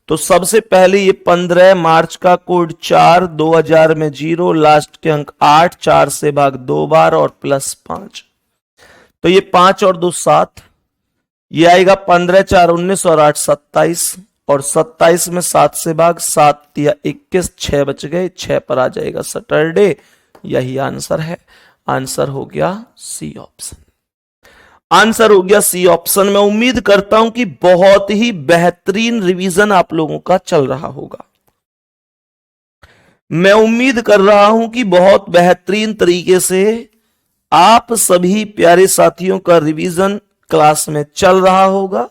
तो सबसे पहले ये 15 मार्च का कोड 4, 2000 में 0, लास्ट के अंक 8, 4 से भाग 2 बार और +5, तो ये 5 और 2 7, ये आएगा 15 4 19 और 8 27, और 27 में 7 से भाग 7 या 21, 6 बच गए, 6 पर आ जाएगा सैटरडे। यही आंसर है, आंसर हो गया सी ऑप्शन, आंसर हो गया सी ऑप्शन। मैं उम्मीद करता हूं कि बहुत ही बेहतरीन रिवीजन आप लोगों का चल रहा होगा, मैं उम्मीद कर रहा हूं कि बहुत बेहतरीन तरीके से आप सभी प्यारे साथियों का रिवीजन क्लास में चल रहा होगा।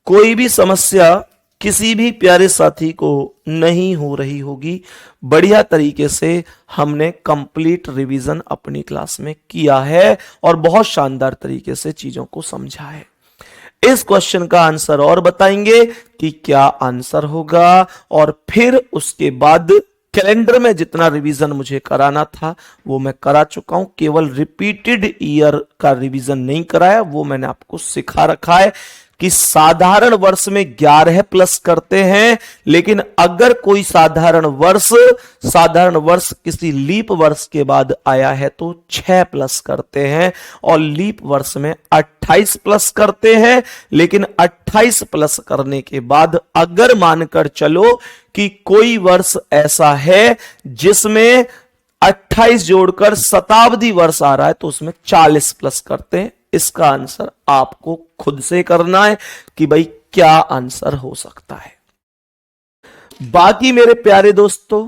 कोई भी समस्या किसी भी प्यारे साथी को नहीं हो रही होगी। बढ़िया तरीके से हमने कंप्लीट रिवीजन अपनी क्लास में किया है और बहुत शानदार तरीके से चीजों को समझा है। इस क्वेश्चन का आंसर और बताएंगे कि क्या आंसर होगा, और फिर उसके बाद कैलेंडर में जितना रिवीजन मुझे कराना था वो मैं करा चुका हूं, केवल रिपीटेड ईयर का रिवीजन नहीं कराया, वो मैंने आपको सिखा रखा है कि साधारण वर्ष में 11 प्लस करते हैं, लेकिन अगर कोई साधारण वर्ष किसी लीप वर्ष के बाद आया है तो 6 प्लस करते हैं, और लीप वर्ष में 28 प्लस करते हैं। लेकिन 28 प्लस करने के बाद अगर मानकर चलो कि कोई वर्ष ऐसा है जिसमें 28 जोड़कर शताब्दी वर्ष आ रहा है तो उसमें 40 प्लस करते हैं। इसका आंसर आपको खुद से करना है कि भाई क्या आंसर हो सकता है। बाकी मेरे प्यारे दोस्तों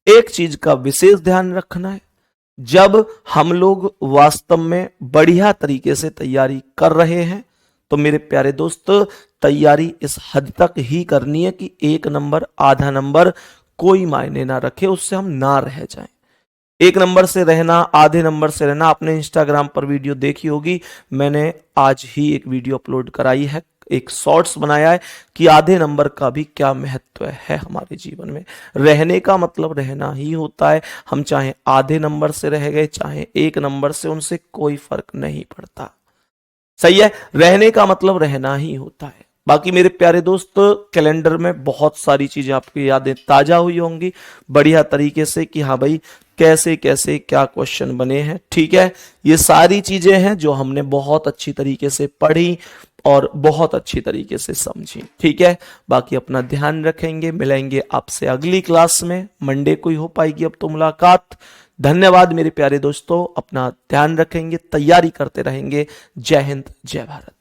एक चीज का विशेष ध्यान रखना है, जब हम लोग वास्तव में बढ़िया तरीके से तैयारी कर रहे हैं तो मेरे प्यारे दोस्त तैयारी इस हद तक ही करनी है कि 1 नंबर आधा नंबर कोई मायने ना रखे, उससे हम ना रह जाएं। 1 नंबर से रहना, आधे नंबर से रहना, आपने इंस्टाग्राम पर वीडियो देखी होगी, मैंने आज ही एक वीडियो अपलोड कराई है, एक शॉर्ट्स बनाया है कि आधे नंबर का भी क्या महत्व है हमारे जीवन में। रहने का मतलब रहना ही होता है, हम चाहे आधे नंबर से रह गए चाहे 1 नंबर से, उनसे कोई फर्क नहीं पड़ता। सही है, रहने का मतलब रहना ही होता है। बाकी मेरे प्यारे दोस्त कैलेंडर में बहुत सारी चीजें आपकी यादें ताजा हुई होंगी बढ़िया तरीके से कि हाँ भाई कैसे कैसे क्या क्वेश्चन बने हैं। ठीक है, ये सारी चीजें हैं जो हमने बहुत अच्छी तरीके से पढ़ी और बहुत अच्छी तरीके से समझी। ठीक है, बाकी अपना ध्यान रखेंगे, मिलेंगे आपसे अगली क्लास में, मंडे को ही हो पाएगी अब तो मुलाकात। धन्यवाद मेरे प्यारे दोस्तों, अपना ध्यान रखेंगे, तैयारी करते रहेंगे। जय हिंद, जय भारत।